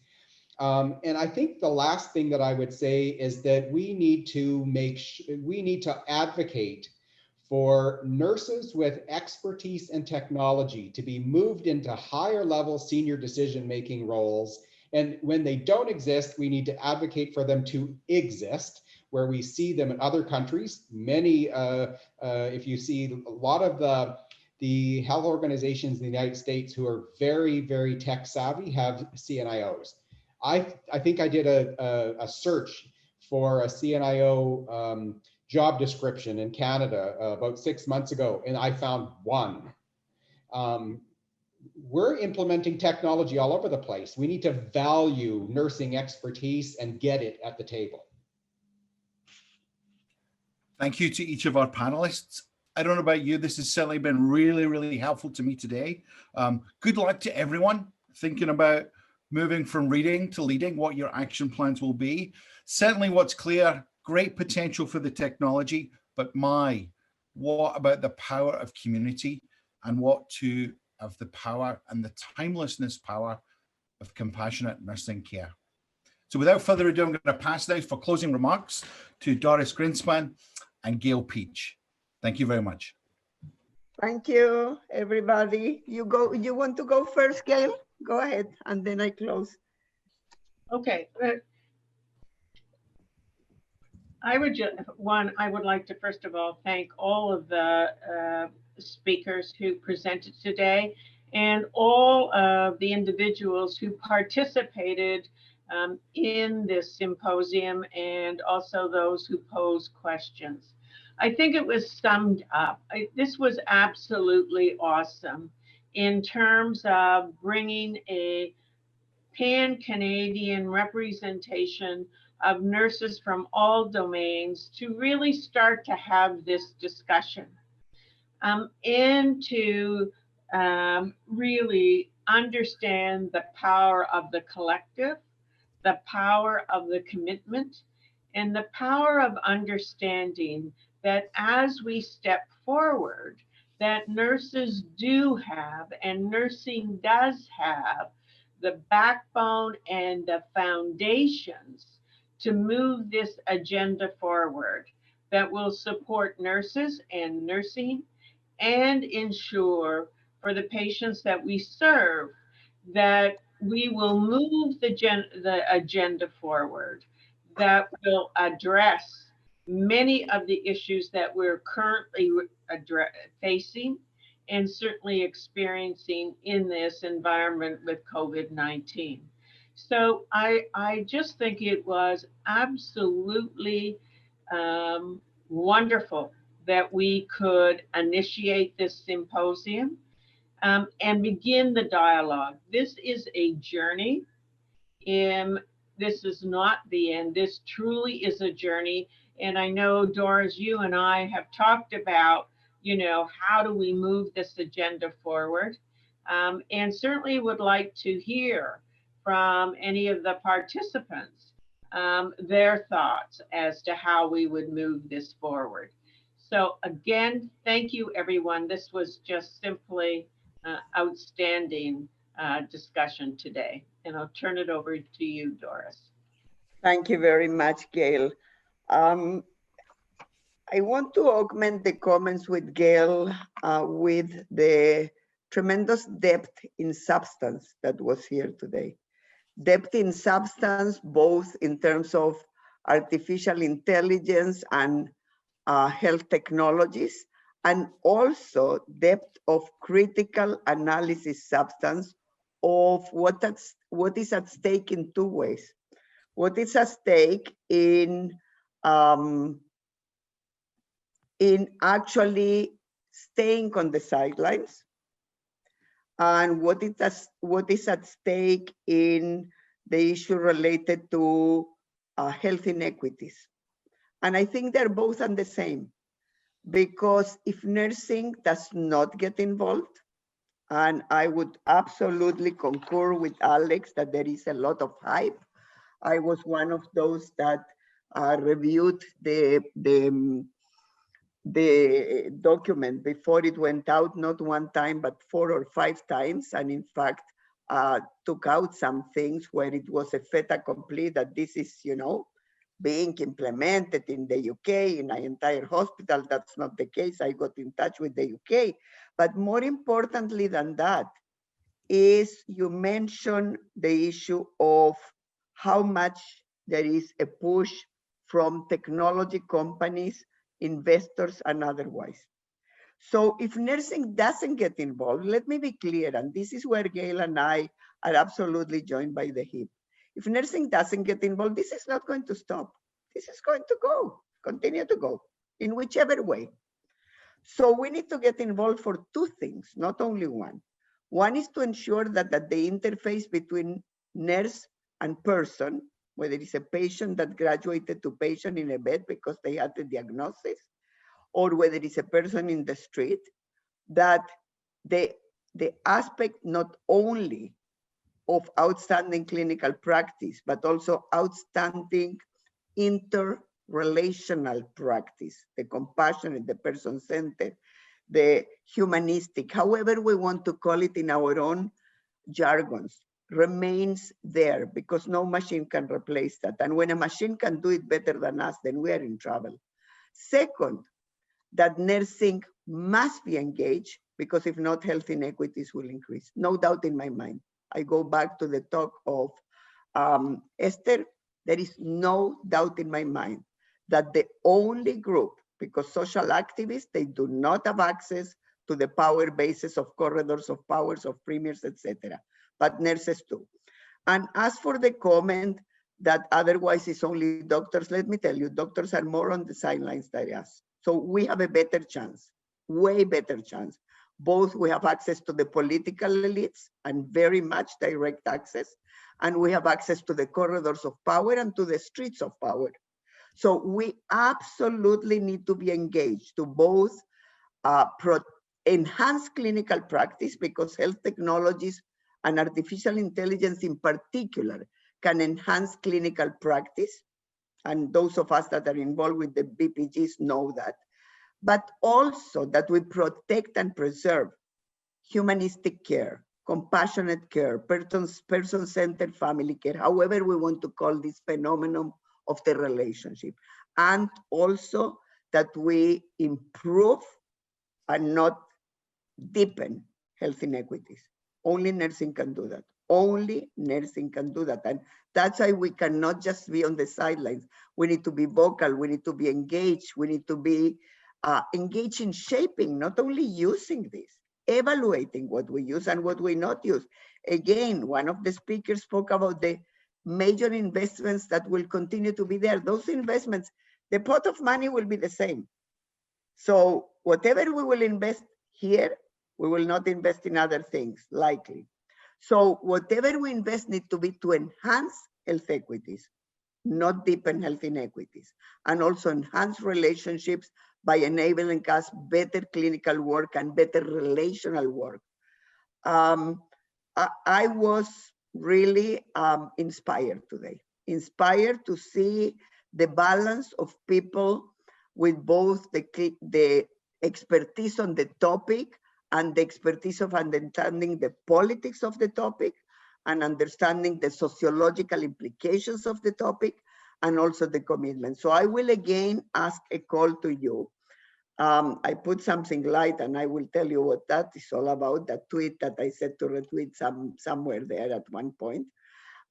And I think the last thing that I would say is that we need to advocate for nurses with expertise in technology to be moved into higher level senior decision-making roles. And when they don't exist, we need to advocate for them to exist, where we see them in other countries. Many, if you see a lot of the health organizations in the United States who are very, very tech savvy have CNIOs. I think I did a search for a CNIO job description in Canada about 6 months ago, and I found one. We're implementing technology all over the place. We need to value nursing expertise and get it at the table. Thank you to each of our panelists. I don't know about you, this has certainly been really, really helpful to me today. Good luck to everyone thinking about moving from reading to leading, what your action plans will be. Certainly what's clear, great potential for the technology, but what about the power of community, and what of the power and the timelessness power of compassionate nursing care. So without further ado, I'm going to pass now for closing remarks to Doris Greenspan and Gail Peach. Thank you very much. Thank you, everybody. You want to go first, Gail? Go ahead, and then I close. Okay. I would like to first of all thank all of the speakers who presented today, and all of the individuals who participated in this symposium, and also those who posed questions. I think it was summed up. This was absolutely awesome in terms of bringing a pan-Canadian representation of nurses from all domains to really start to have this discussion and to really understand the power of the collective, the power of the commitment, and the power of understanding that as we step forward, that nurses do have and nursing does have the backbone and the foundations to move this agenda forward that will support nurses and nursing and ensure for the patients that we serve that we will move the agenda forward that will address many of the issues that we're currently facing and certainly experiencing in this environment with COVID-19. So I just think it was absolutely wonderful that we could initiate this symposium and begin the dialogue. This is a journey. This is not the end. This truly is a journey. And I know, Doris, you and I have talked about, how do we move this agenda forward? And certainly would like to hear from any of the participants their thoughts as to how we would move this forward. So again, thank you, everyone. This was just simply outstanding discussion today. And I'll turn it over to you, Doris. Thank you very much, Gail. I want to augment the comments with Gail with the tremendous depth in substance that was here today. Depth in substance, both in terms of artificial intelligence and health technologies, and also depth of critical analysis substance of what is at stake in two ways. What is at stake in actually staying on the sidelines, and what is at stake in the issue related to health inequities. And I think they're both on the same, because if nursing does not get involved, and I would absolutely concur with Alex that there is a lot of hype. I was one of those that reviewed the document before it went out, not one time, but 4 or 5 times. And in fact, took out some things where it was a fait accompli that this is, being implemented in the UK, in an entire hospital. That's not the case. I got in touch with the UK. But more importantly than that is you mentioned the issue of how much there is a push from technology companies, investors, and otherwise. So if nursing doesn't get involved, let me be clear, and this is where Gail and I are absolutely joined by the hip. If nursing doesn't get involved, this is not going to stop. This is going to go, continue to go, in whichever way. So we need to get involved for 2 things, not only one. One is to ensure that at the interface between nurse and person, whether it's a patient that graduated to patient in a bed because they had the diagnosis, or whether it's a person in the street, that the aspect not only of outstanding clinical practice, but also outstanding interrelational practice, the compassionate, the person-centered, the humanistic, however we want to call it in our own jargons, remains there, because no machine can replace that. And when a machine can do it better than us, then we are in trouble. Second, that nursing must be engaged, because if not, health inequities will increase. No doubt in my mind. I go back to the talk of Esther. There is no doubt in my mind that the only group, because social activists, they do not have access to the power bases of corridors of powers of premiers, etc. But nurses do. And as for the comment that otherwise it's only doctors, let me tell you, doctors are more on the sidelines than us. So we have a better chance, way better chance. Both we have access to the political elites and very much direct access. and we have access to the corridors of power and to the streets of power. So we absolutely need to be engaged to both enhance clinical practice, because health technologies and artificial intelligence in particular can enhance clinical practice. And those of us that are involved with the BPGs know that. But also that we protect and preserve humanistic care, compassionate care, person-centered family care, however we want to call this phenomenon of the relationship. And also that we improve and not deepen health inequities. Only nursing can do that. Only nursing can do that. And that's why we cannot just be on the sidelines. We need to be vocal. We need to be engaged. We need to be engaged in shaping, not only using this, evaluating what we use and what we not use. Again, one of the speakers spoke about the major investments that will continue to be there. Those investments, the pot of money will be the same. So whatever we will invest here, we will not invest in other things, likely. So whatever we invest need to be to enhance health equities, not deepen health inequities, and also enhance relationships by enabling us better clinical work and better relational work. I was really inspired today, inspired to see the balance of people with both the expertise on the topic and the expertise of understanding the politics of the topic and understanding the sociological implications of the topic and also the commitment. So I will again ask a call to you. I put something light and I will tell you what that is all about, that tweet that I said to retweet somewhere there at one point.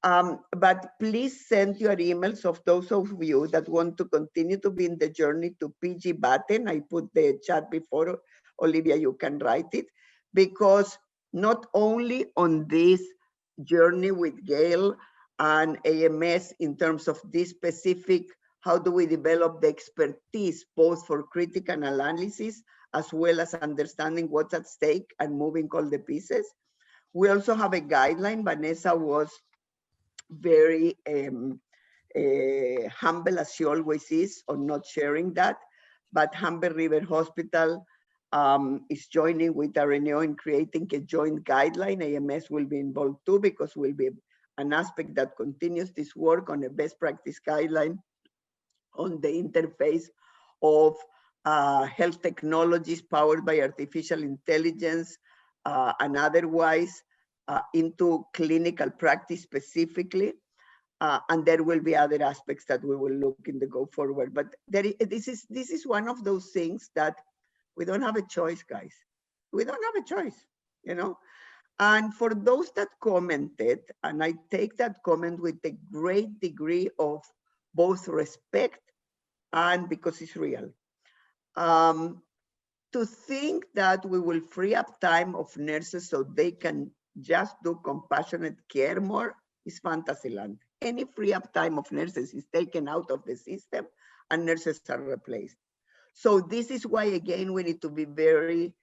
But please send your emails of those of you that want to continue to be in the journey to PG Batten. I put the chat before, Olivia, you can write it, because not only on this journey with Gail and AMS in terms of this specific, how do we develop the expertise, both for critical analysis, as well as understanding what's at stake and moving all the pieces. We also have a guideline. Vanessa was very humble, as she always is, on not sharing that. But Humber River Hospital is joining with RNO in creating a joint guideline. AMS will be involved too, because will be an aspect that continues this work on a best practice guideline on the interface of health technologies powered by artificial intelligence and otherwise into clinical practice specifically. And there will be other aspects that we will look in the go forward. But this is one of those things that we don't have a choice, guys. We don't have a choice, you know? And for those that commented, and I take that comment with a great degree of both respect and because it's real. To think that we will free up time of nurses so they can just do compassionate care more is fantasy land. Any free up time of nurses is taken out of the system and nurses are replaced. So this is why, again, we need to be very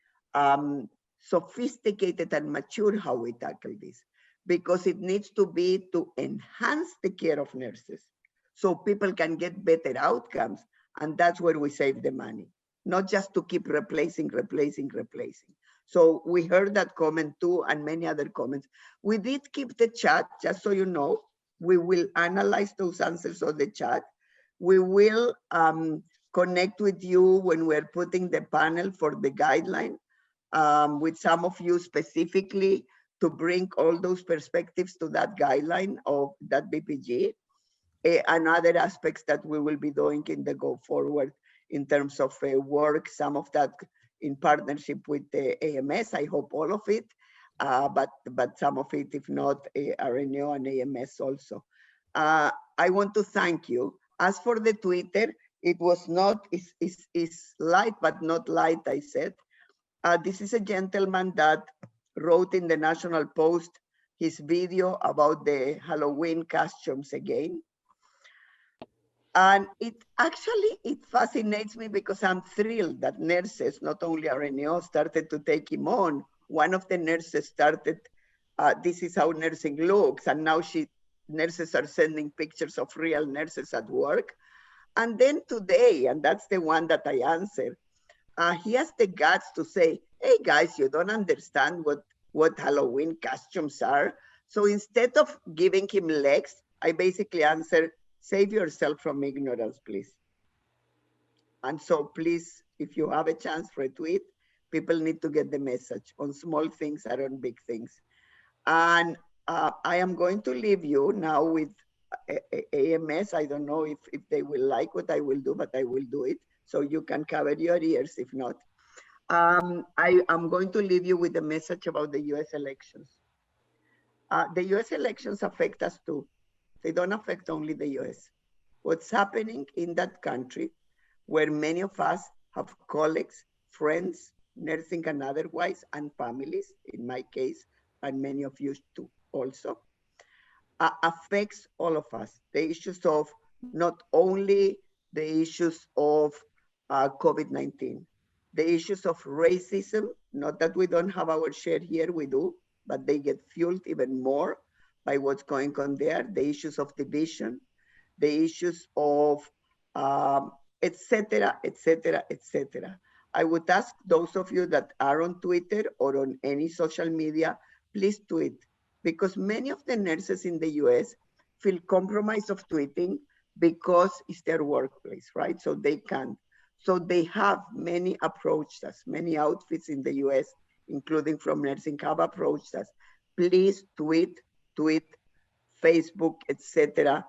sophisticated and mature how we tackle this, because it needs to be to enhance the care of nurses so people can get better outcomes. And that's where we save the money, not just to keep replacing. So we heard that comment too, and many other comments. We did keep the chat, just so you know. We will analyze those answers on the chat. We will connect with you when we're putting the panel for the guideline, with some of you specifically to bring all those perspectives to that guideline of that BPG, and other aspects that we will be doing in the go forward in terms of work, some of that in partnership with the AMS, I hope all of it, but some of it, if not, RNO and AMS also. I want to thank you. As for the Twitter, it was not, it's light, but not light, I said. This is a gentleman that wrote in the National Post his video about the Halloween costumes again. And it fascinates me because I'm thrilled that nurses, not only RNO, started to take him on. One of the nurses started, this is how nursing looks. And now she nurses are sending pictures of real nurses at work. And then today, and that's the one that I answered, he has the guts to say, hey guys, you don't understand what Halloween costumes are. So instead of giving him legs, I basically answered, save yourself from ignorance, please. And so please, if you have a chance, retweet. People need to get the message on small things or on big things. And I am going to leave you now with AMS. I don't know if they will like what I will do, but I will do it. So you can cover your ears if not. I am going to leave you with a message about the US elections. The US elections affect us too. They don't affect only the US. What's happening in that country, where many of us have colleagues, friends, nursing and otherwise, and families, in my case, and many of you too also, affects all of us. The issues of not only the issues of COVID-19, the issues of racism, not that we don't have our share here, we do, but they get fueled even more by what's going on there, the issues of division, the issues of et cetera, et cetera, et cetera. I would ask those of you that are on Twitter or on any social media, please tweet, because many of the nurses in the US feel compromised of tweeting because it's their workplace, right? So they can't. So they have many approached us, many outfits in the US, including from nursing, have approached us. Please tweet, Facebook, etc.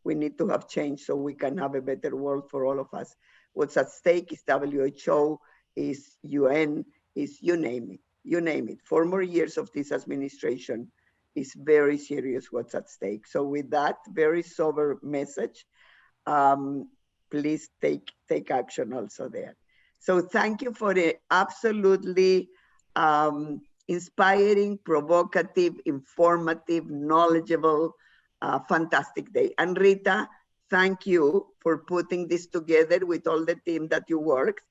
We need to have change so we can have a better world for all of us. What's at stake is WHO, is UN, is you name it, you name it. 4 more years of this administration is very serious what's at stake. So with that very sober message, please take action also there. So thank you for the absolutely inspiring, provocative, informative, knowledgeable, fantastic day. And Rita, thank you for putting this together with all the team that you worked.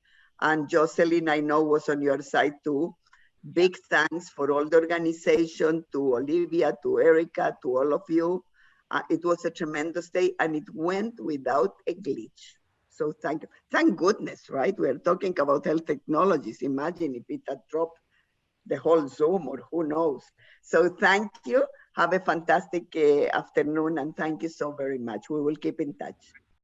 And Jocelyn, I know, was on your side too. Big thanks for all the organization, to Olivia, to Erica, to all of you. It was a tremendous day and it went without a glitch. So thank you. Thank goodness, right? We're talking about health technologies. Imagine if it had dropped the whole Zoom or who knows. So thank you. Have a fantastic afternoon and thank you so very much. We will keep in touch.